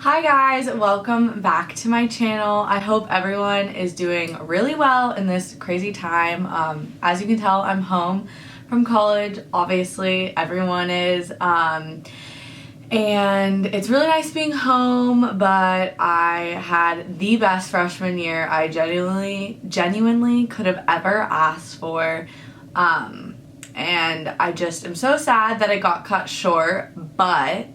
Hi guys, welcome back to my channel. I hope everyone is doing really well in this crazy time. As you can tell, I'm home from college. Obviously, everyone is. And it's really nice being home, but I had the best freshman year I genuinely could have ever asked for. And I just am so sad that it got cut short, but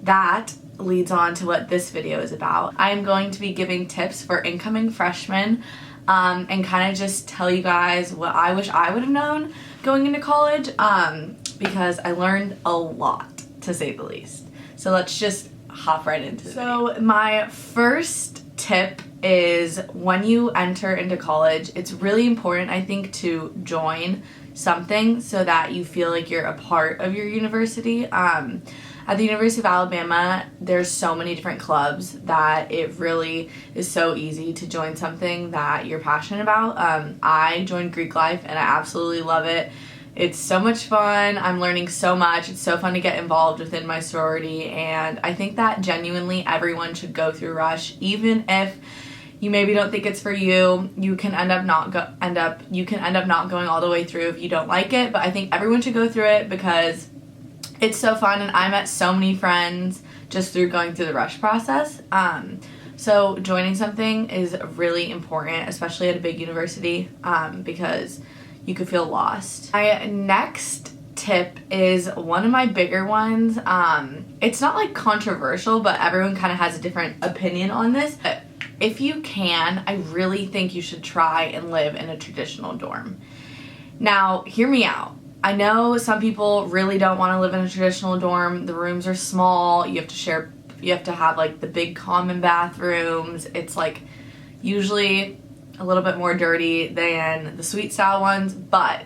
that leads on to what this video is about. I am going to be giving tips for incoming freshmen and kind of just tell you guys what I wish I would have known going into college because I learned a lot, to say the least. So let's just hop right into it. So my first tip is when you enter into college, it's really important, I think, to join something so that you feel like you're a part of your university. At the University of Alabama, there's so many different clubs that it really is so easy to join something that you're passionate about. I joined Greek Life and I absolutely love it. It's so much fun. I'm learning so much. It's so fun to get involved within my sorority, and I think that genuinely everyone should go through Rush, even if you maybe don't think it's for you. You can end up not going all the way through if you don't like it, but I think everyone should go through it because it's so fun, and I met so many friends just through going through the Rush process. So joining something is really important, especially at a big university, because you could feel lost. My next tip is one of my bigger ones. It's not like controversial, but everyone kind of has a different opinion on this. But if you can, I really think you should try and live in a traditional dorm. Now, hear me out. I know some people really don't want to live in a traditional dorm. The rooms are small. You have to have like the big common bathrooms. It's like usually a little bit more dirty than the suite style ones, but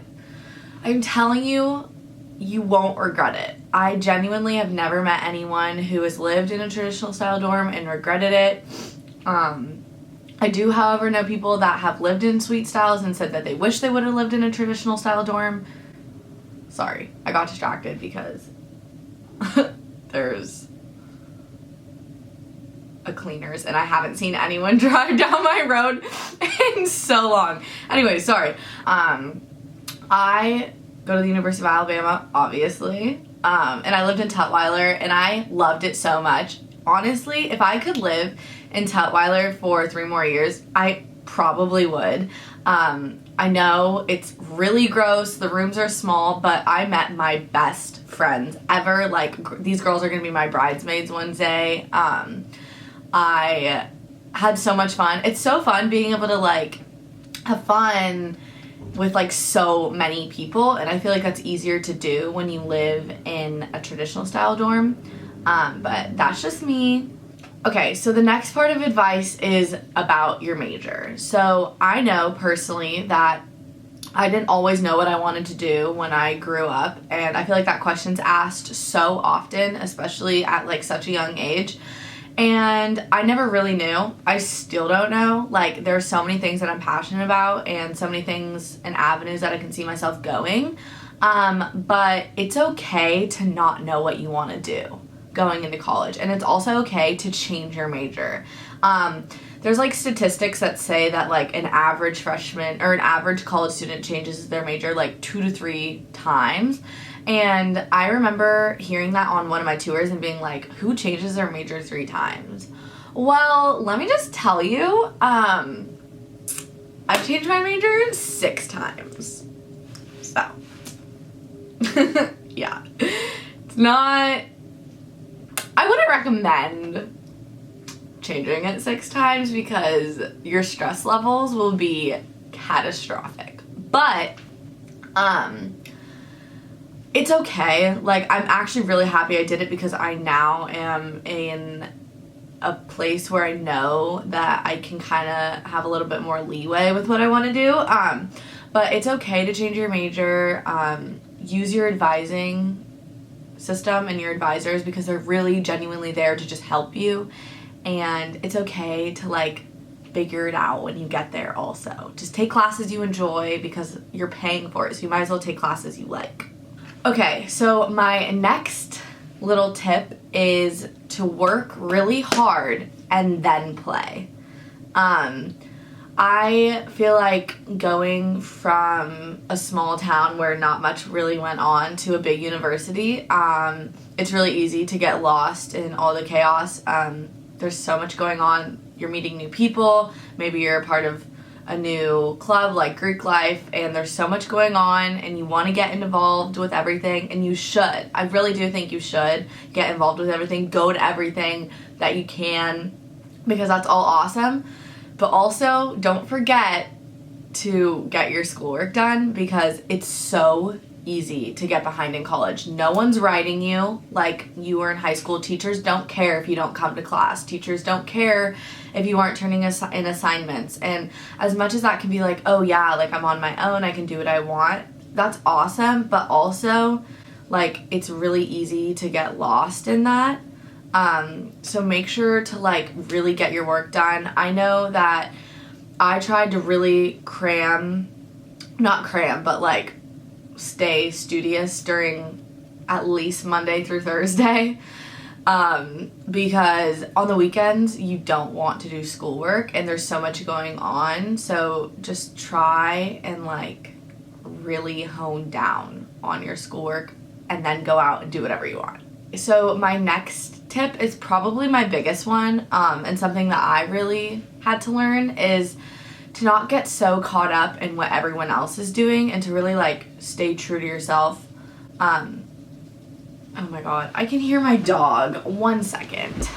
I'm telling you, you won't regret it. I genuinely have never met anyone who has lived in a traditional style dorm and regretted it. I do, however, know people that have lived in suite styles and said that they wish they would have lived in a traditional style dorm. Sorry, I got distracted because there's a cleaners and I haven't seen anyone drive down my road in so long. Anyway, sorry. I go to the University of Alabama, obviously, and I lived in Tutwiler and I loved it so much. Honestly, if I could live in Tutwiler for 3 more years, I probably would. I know it's really gross, the rooms are small, but I met my best friends ever. Like, these girls are gonna be my bridesmaids one day. I had so much fun. It's so fun being able to like have fun with like so many people, and I feel like that's easier to do when you live in a traditional style dorm. But that's just me. Okay, so the next part of advice is about your major. So I know personally that I didn't always know what I wanted to do when I grew up, and I feel like that question's asked so often, especially at like such a young age, and I never really knew. I still don't know. Like, there's so many things that I'm passionate about and so many things and avenues that I can see myself going, but it's okay to not know what you want to do going into college, and it's also okay to change your major. There's like statistics that say that like an average freshman or an average college student changes their major like 2 to 3 times, and I remember hearing that on one of my tours and being like, who changes their major 3 times? Well, let me just tell you, I've changed my major 6 times. So yeah, it's not, I wouldn't recommend changing it 6 times because your stress levels will be catastrophic. But it's okay. Like, I'm actually really happy I did it because I now am in a place where I know that I can kind of have a little bit more leeway with what I want to do. But it's okay to change your major. Use your advising system and your advisors because they're really genuinely there to just help you, and it's okay to like figure it out when you get there. Also, just take classes you enjoy because you're paying for it, so you might as well take classes you like. Okay, so my next little tip is to work really hard and then play. I feel like going from a small town where not much really went on to a big university, it's really easy to get lost in all the chaos. There's so much going on. You're meeting new people. Maybe you're a part of a new club like Greek life, and there's so much going on and you want to get involved with everything, and you should. I really do think you should get involved with everything. Go to everything that you can, because that's all awesome. But also, don't forget to get your schoolwork done, because it's so easy to get behind in college. No one's writing you like you were in high school. Teachers don't care if you don't come to class. Teachers don't care if you aren't turning in assignments. And as much as that can be like, oh yeah, like I'm on my own, I can do what I want, that's awesome. But also, like, it's really easy to get lost in that. So make sure to like really get your work done. I know that I tried to really but like stay studious during at least Monday through Thursday, because on the weekends you don't want to do schoolwork and there's so much going on. So just try and like really hone down on your schoolwork and then go out and do whatever you want. So my next tip is probably my biggest one, and something that I really had to learn is to not get so caught up in what everyone else is doing, and to really like stay true to yourself. Oh my god, I can hear my dog. 1 second.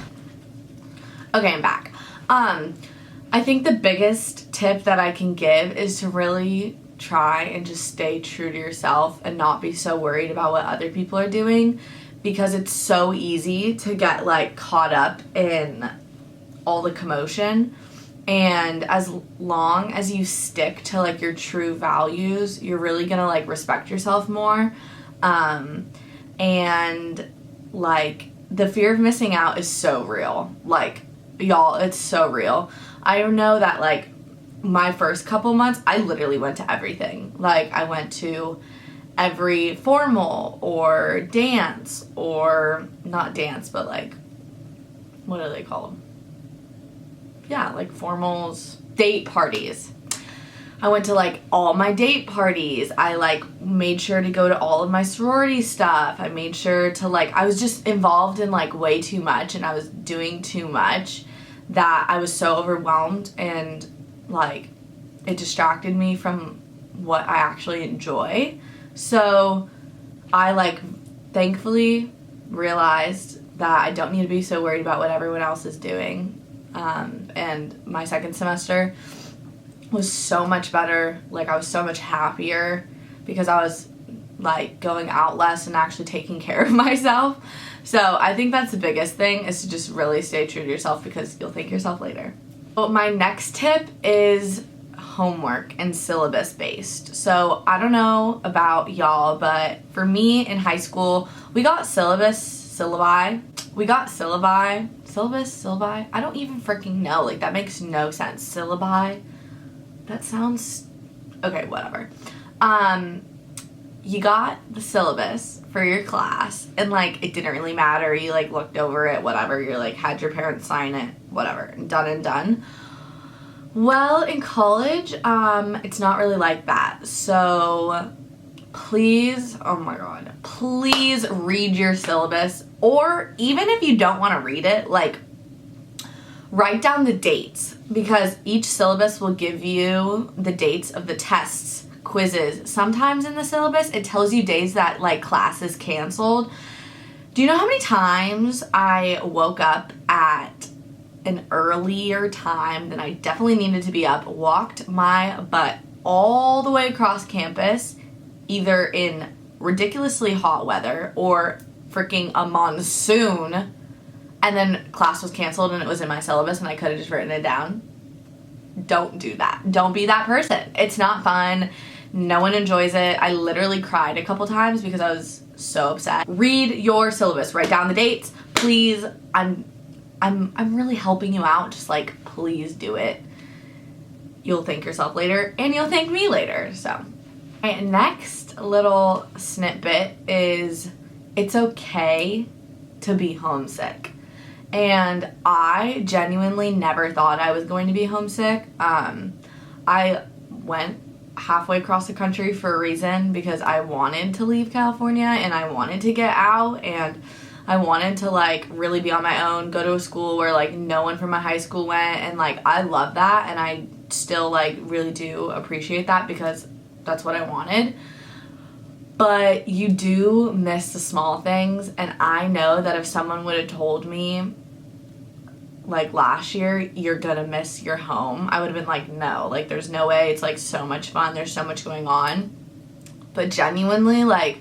Okay, I'm back. I think the biggest tip that I can give is to really try and just stay true to yourself and not be so worried about what other people are doing, because it's so easy to get like caught up in all the commotion. And as long as you stick to like your true values, you're really gonna like respect yourself more. And like the fear of missing out is so real. Like, y'all, it's so real. I know that like my first couple months, I literally went to everything. Like, I went to every formal or dance, or not dance, but like, what do they call them? Yeah, like formals, date parties. I went to like all my date parties. I like made sure to go to all of my sorority stuff. I made sure to like, I was just involved in like way too much, and I was doing too much that I was so overwhelmed, and like it distracted me from what I actually enjoy. So I like thankfully realized that I don't need to be so worried about what everyone else is doing. And my second semester was so much better. Like, I was so much happier because I was like going out less and actually taking care of myself. So I think that's the biggest thing, is to just really stay true to yourself, because you'll thank yourself later. But my next tip is homework and syllabus based. So I don't know about y'all, but for me in high school, we got syllabi. I don't even freaking know. Like, that makes no sense. Syllabi. That sounds, okay, whatever. You got the syllabus for your class, and like it didn't really matter. You like looked over it, whatever. You're like, had your parents sign it, whatever, and done. Well, in college, it's not really like that. So please, oh my god, please read your syllabus. Or even if you don't want to read it, like, write down the dates, because each syllabus will give you the dates of the tests, quizzes. Sometimes in the syllabus, it tells you days that like class is canceled. Do you know how many times I woke up at an earlier time than I definitely needed to be up, walked my butt all the way across campus, either in ridiculously hot weather or freaking a monsoon, and then class was canceled and it was in my syllabus and I could have just written it down? Don't do that. Don't be that person. It's not fun. No one enjoys it. I literally cried a couple times because I was so upset. Read your syllabus. Write down the dates. Please. I'm really helping you out. Just like, please do it. You'll thank yourself later, and you'll thank me later. So, my next little snippet is, it's okay to be homesick. And I genuinely never thought I was going to be homesick. I went halfway across the country for a reason, because I wanted to leave California and I wanted to get out, and I wanted to like really be on my own, go to a school where like no one from my high school went, and like I love that, and I still like really do appreciate that because that's what I wanted. But you do miss the small things, and I know that if someone would have told me like last year, you're gonna miss your home, I would have been like, no, like there's no way, it's like so much fun, there's so much going on. But genuinely, like,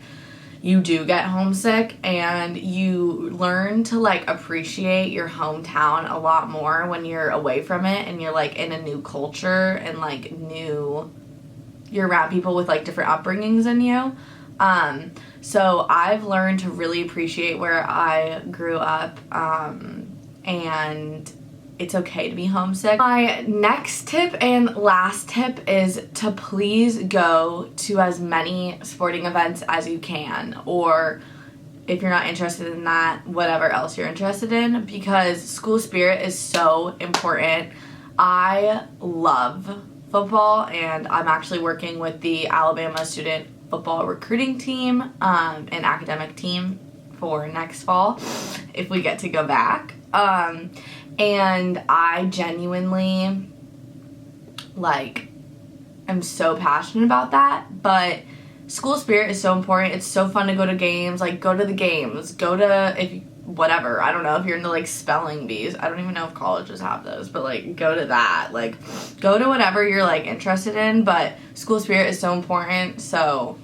you do get homesick, and you learn to like appreciate your hometown a lot more when you're away from it and you're like in a new culture and like you're around people with like different upbringings than you. So I've learned to really appreciate where I grew up, and it's okay to be homesick. My next tip and last tip is to please go to as many sporting events as you can, or if you're not interested in that, whatever else you're interested in, because school spirit is so important. I love football, and I'm actually working with the Alabama student football recruiting team, and academic team for next fall if we get to go back. And I genuinely like am so passionate about that. But school spirit is so important. It's so fun to go to games. Like, go to the games, go to whatever, I don't know, if you're into like spelling bees, I don't even know if colleges have those, but like go to that, like go to whatever you're like interested in. But school spirit is so important, so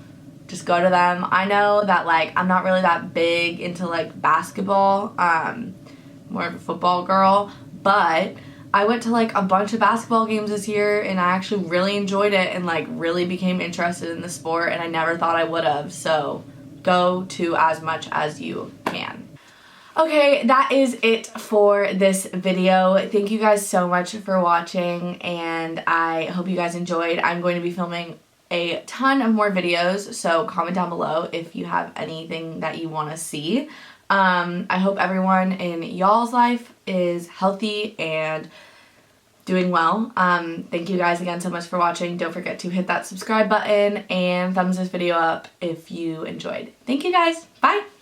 just go to them. I know that like I'm not really that big into like basketball, more of a football girl, but I went to like a bunch of basketball games this year, and I actually really enjoyed it and like really became interested in the sport, and I never thought I would have. So go to as much as you can. Okay, that is it for this video. Thank you guys so much for watching, and I hope you guys enjoyed. I'm going to be filming a ton of more videos, so comment down below if you have anything that you want to see. I hope everyone in y'all's life is healthy and doing well. Thank you guys again so much for watching. Don't forget to hit that subscribe button and thumbs this video up if you enjoyed. Thank you guys. Bye!